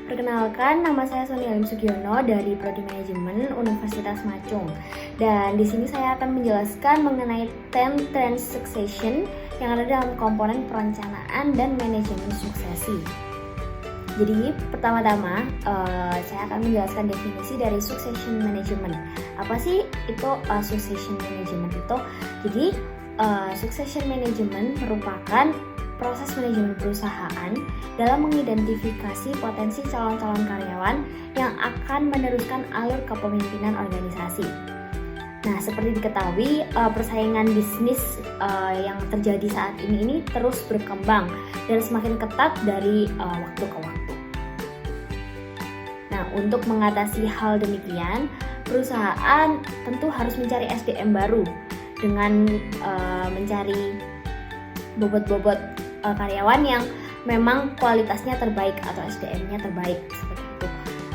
Perkenalkan, nama saya Sony Alim Sugiono dari Prodi Manajemen Universitas Macung. Dan di sini saya akan menjelaskan mengenai 10 Trends Succession yang ada dalam komponen perencanaan dan manajemen suksesi. Jadi pertama-tama saya akan menjelaskan definisi dari succession management. Apa sih itu succession management itu? Jadi succession management merupakan proses manajemen perusahaan dalam mengidentifikasi potensi calon-calon karyawan yang akan meneruskan alur kepemimpinan organisasi. Nah, seperti diketahui, persaingan bisnis yang terjadi saat ini terus berkembang dan semakin ketat dari waktu ke waktu. Nah, untuk mengatasi hal demikian, perusahaan tentu harus mencari SDM baru dengan mencari bobot-bobot karyawan yang memang kualitasnya terbaik atau SDM-nya terbaik seperti itu.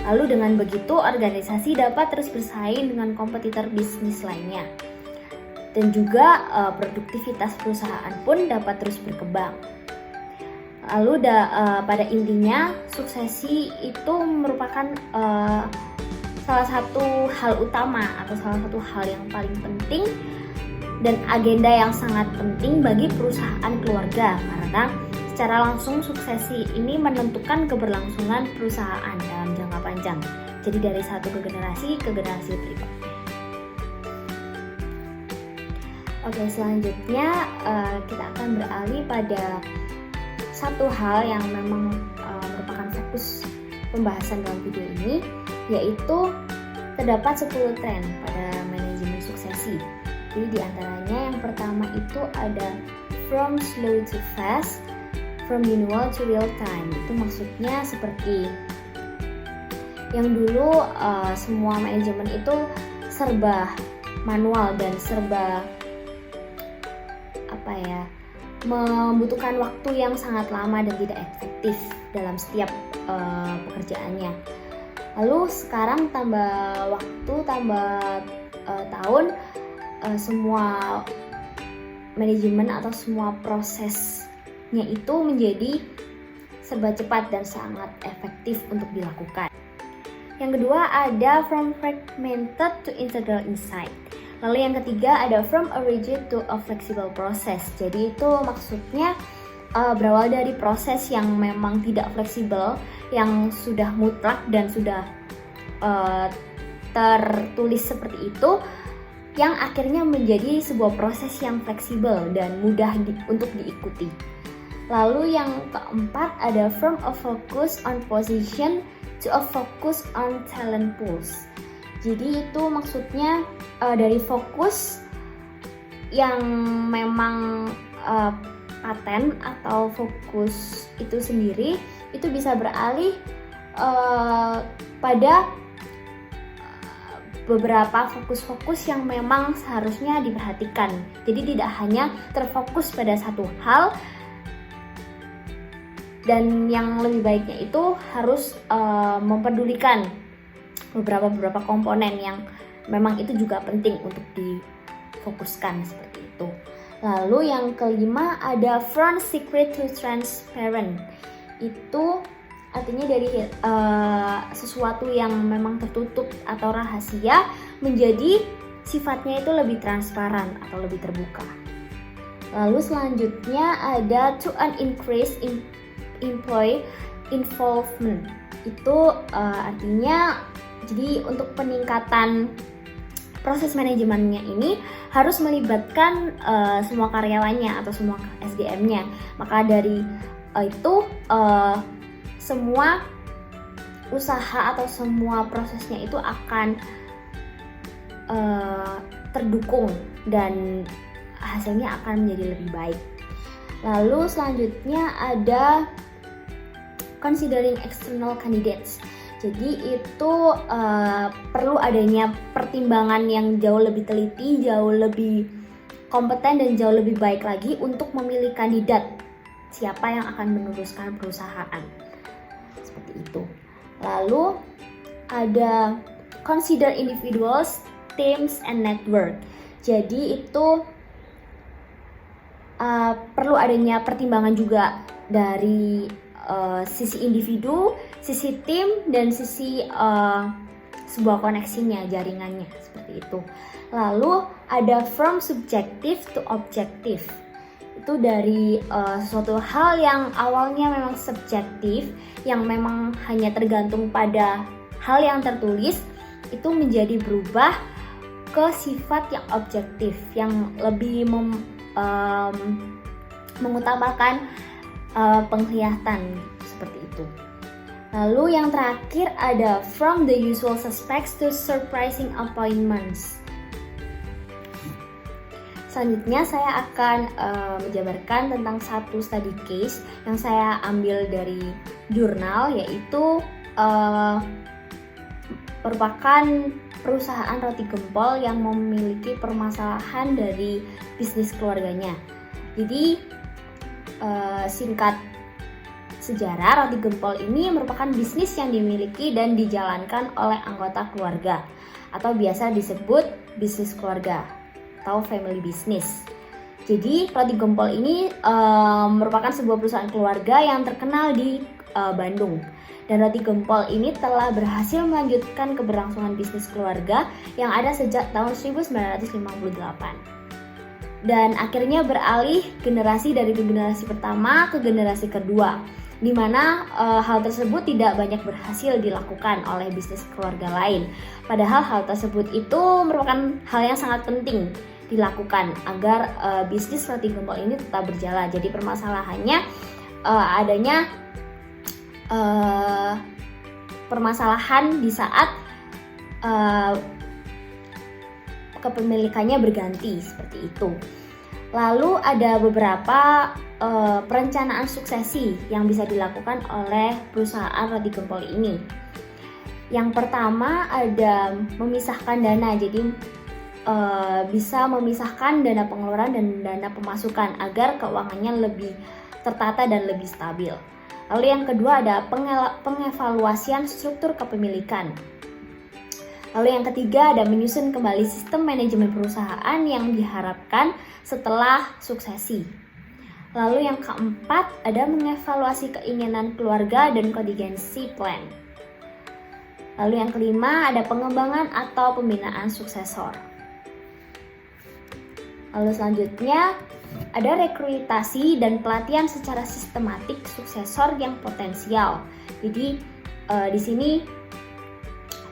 Lalu dengan begitu organisasi dapat terus bersaing dengan kompetitor bisnis lainnya. Dan juga produktivitas perusahaan pun dapat terus berkembang. Lalu pada intinya suksesi itu merupakan salah satu hal utama atau salah satu hal yang paling penting dan agenda yang sangat penting bagi perusahaan keluarga, karena secara langsung suksesi ini menentukan keberlangsungan perusahaan dalam jangka panjang. Jadi dari satu generasi berikutnya. Oke, selanjutnya kita akan beralih pada satu hal yang memang merupakan fokus pembahasan dalam video ini, yaitu terdapat 10 tren pada manajemen suksesi. Jadi diantaranya yang pertama itu ada from slow to fast, from manual to real time. Itu maksudnya seperti yang dulu semua manajemen itu serba manual dan serba membutuhkan waktu yang sangat lama dan tidak efektif dalam setiap pekerjaannya. Lalu sekarang tambah waktu, tambah tahun, semua manajemen atau semua prosesnya itu menjadi serba cepat dan sangat efektif untuk dilakukan. Yang kedua ada from fragmented to integral insight. Lalu yang ketiga ada from a rigid to a flexible process. Jadi itu maksudnya berawal dari proses yang memang tidak fleksibel, yang sudah mutlak dan sudah tertulis seperti itu, yang akhirnya menjadi sebuah proses yang fleksibel dan mudah untuk diikuti. Lalu yang keempat ada from a focus on position to a focus on talent pools. Jadi itu maksudnya dari fokus yang memang paten atau fokus itu sendiri itu bisa beralih pada beberapa fokus-fokus yang memang seharusnya diperhatikan. Jadi tidak hanya terfokus pada satu hal, dan yang lebih baiknya itu harus mempedulikan beberapa komponen yang memang itu juga penting untuk difokuskan seperti itu. Lalu yang kelima ada from secret to transparent. Itu artinya dari sesuatu yang memang tertutup atau rahasia menjadi sifatnya itu lebih transparan atau lebih terbuka. Lalu selanjutnya ada to an increase in employee involvement. Itu artinya jadi untuk peningkatan proses manajemennya ini harus melibatkan semua karyawannya atau semua SDM-nya. Maka dari itu semua usaha atau semua prosesnya itu akan terdukung dan hasilnya akan menjadi lebih baik. Lalu selanjutnya ada considering external candidates. Jadi itu perlu adanya pertimbangan yang jauh lebih teliti, jauh lebih kompeten dan jauh lebih baik lagi untuk memilih kandidat siapa yang akan meneruskan perusahaan. Seperti itu. Lalu ada consider individuals, teams, and network. Jadi itu perlu adanya pertimbangan juga dari sisi individu sisi tim dan sisi sebuah koneksinya, jaringannya seperti itu. Lalu ada from subjective to objective. Itu dari suatu hal yang awalnya memang subjektif, yang memang hanya tergantung pada hal yang tertulis, itu menjadi berubah ke sifat yang objektif, yang lebih mengutamakan penglihatan seperti itu. Lalu yang terakhir ada from the usual suspects to surprising appointments. Selanjutnya saya akan menjabarkan tentang satu study case yang saya ambil dari jurnal, yaitu merupakan perusahaan roti gempol yang memiliki permasalahan dari bisnis keluarganya. Jadi singkat sejarah, roti gempol ini merupakan bisnis yang dimiliki dan dijalankan oleh anggota keluarga atau biasa disebut bisnis keluarga atau family business. Jadi roti gempol ini merupakan sebuah perusahaan keluarga yang terkenal di Bandung. Dan roti gempol ini telah berhasil melanjutkan keberlangsungan bisnis keluarga yang ada sejak tahun 1958. Dan akhirnya beralih generasi dari generasi pertama ke generasi kedua, di mana hal tersebut tidak banyak berhasil dilakukan oleh bisnis keluarga lain. Padahal hal tersebut itu merupakan hal yang sangat penting dilakukan agar bisnis roti gempol ini tetap berjalan. Jadi permasalahannya adanya permasalahan di saat kepemilikannya berganti seperti itu. Lalu ada beberapa perencanaan suksesi yang bisa dilakukan oleh perusahaan roti gempol ini. Yang pertama ada memisahkan dana, jadi bisa memisahkan dana pengeluaran dan dana pemasukan agar keuangannya lebih tertata dan lebih stabil. Lalu yang kedua ada pengevaluasian struktur kepemilikan. Lalu yang ketiga ada menyusun kembali sistem manajemen perusahaan yang diharapkan setelah suksesi. Lalu yang keempat ada mengevaluasi keinginan keluarga dan contingency plan. Lalu yang kelima ada pengembangan atau pembinaan suksesor. Lalu selanjutnya ada rekrutasi dan pelatihan secara sistematik suksesor yang potensial. Jadi di sini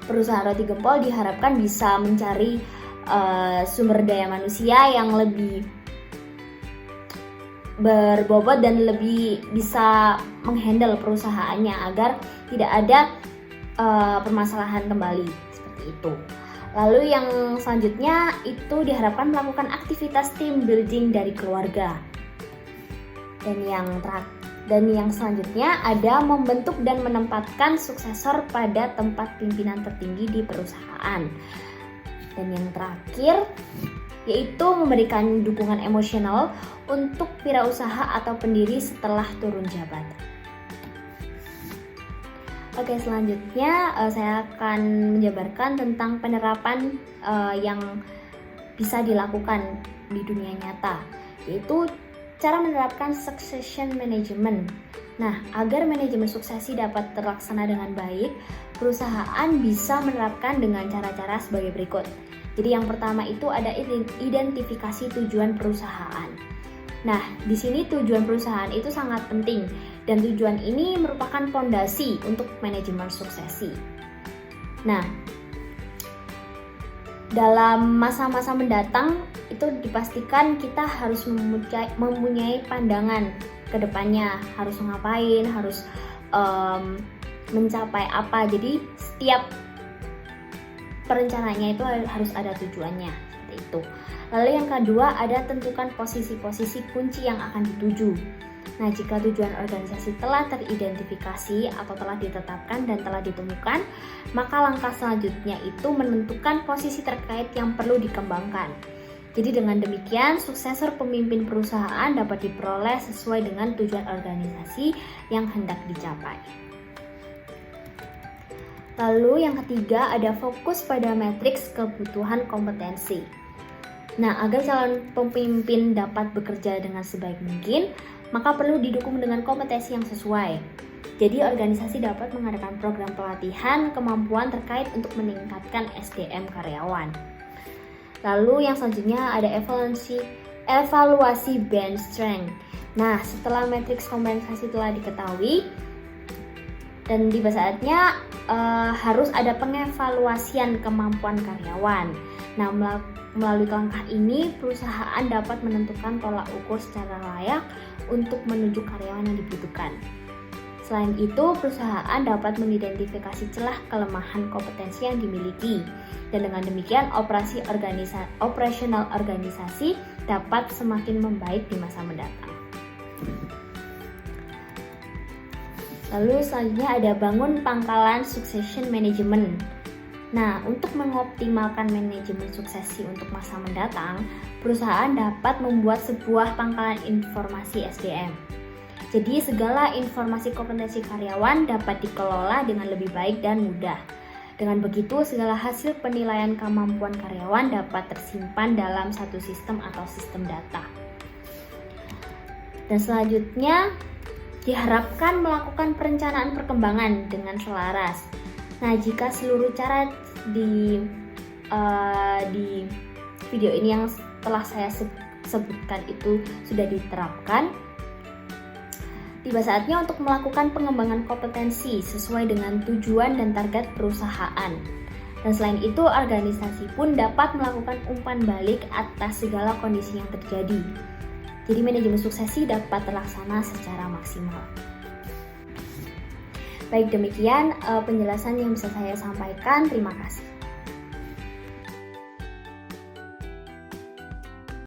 perusahaan roti gempol diharapkan bisa mencari sumber daya manusia yang lebih berbobot dan lebih bisa menghandle perusahaannya agar tidak ada permasalahan kembali seperti itu. Lalu yang selanjutnya itu diharapkan melakukan aktivitas team building dari keluarga. Dan yang selanjutnya ada membentuk dan menempatkan suksesor pada tempat pimpinan tertinggi di perusahaan. Dan yang terakhir yaitu memberikan dukungan emosional untuk wirausaha atau pendiri setelah turun jabatan. Oke, selanjutnya saya akan menjabarkan tentang penerapan yang bisa dilakukan di dunia nyata, yaitu cara menerapkan succession management. Nah, agar manajemen suksesi dapat terlaksana dengan baik, perusahaan bisa menerapkan dengan cara-cara sebagai berikut. Jadi yang pertama itu ada identifikasi tujuan perusahaan. Nah, di sini tujuan perusahaan itu sangat penting dan tujuan ini merupakan fondasi untuk manajemen suksesi. Nah, dalam masa-masa mendatang itu dipastikan kita harus mempunyai pandangan ke depannya, harus ngapain, harus mencapai apa. Jadi setiap perencanaannya itu harus ada tujuannya, seperti itu. Lalu yang kedua ada tentukan posisi-posisi kunci yang akan dituju. Nah, jika tujuan organisasi telah teridentifikasi atau telah ditetapkan dan telah ditemukan, maka langkah selanjutnya itu menentukan posisi terkait yang perlu dikembangkan. Jadi dengan demikian, suksesor pemimpin perusahaan dapat diperoleh sesuai dengan tujuan organisasi yang hendak dicapai. Lalu yang ketiga ada fokus pada matriks kebutuhan kompetensi. Nah, agar calon pemimpin dapat bekerja dengan sebaik mungkin, maka perlu didukung dengan kompetensi yang sesuai. Jadi organisasi dapat mengadakan program pelatihan kemampuan terkait untuk meningkatkan SDM karyawan. Lalu yang selanjutnya ada evaluasi bench strength. Nah, setelah matriks kompensasi telah diketahui dan tiba saatnya harus ada pengevaluasian kemampuan karyawan. Nah, melalui langkah ini perusahaan dapat menentukan tolak ukur secara layak untuk menuju karyawan yang dibutuhkan. Selain itu, perusahaan dapat mengidentifikasi celah kelemahan kompetensi yang dimiliki, dan dengan demikian operasional organisasi dapat semakin membaik di masa mendatang. Lalu selanjutnya ada bangun pangkalan succession management. Nah, untuk mengoptimalkan manajemen suksesi untuk masa mendatang, perusahaan dapat membuat sebuah pangkalan informasi SDM. Jadi segala informasi kompetensi karyawan dapat dikelola dengan lebih baik dan mudah. Dengan begitu, segala hasil penilaian kemampuan karyawan dapat tersimpan dalam satu sistem atau sistem data. Dan selanjutnya, diharapkan melakukan perencanaan perkembangan dengan selaras. Nah, jika seluruh cara di video ini yang telah saya sebutkan itu sudah diterapkan, tiba saatnya untuk melakukan pengembangan kompetensi sesuai dengan tujuan dan target perusahaan. Dan selain itu, organisasi pun dapat melakukan umpan balik atas segala kondisi yang terjadi. Jadi manajemen suksesi dapat terlaksana secara maksimal. Baik, demikian penjelasan yang bisa saya sampaikan. Terima kasih.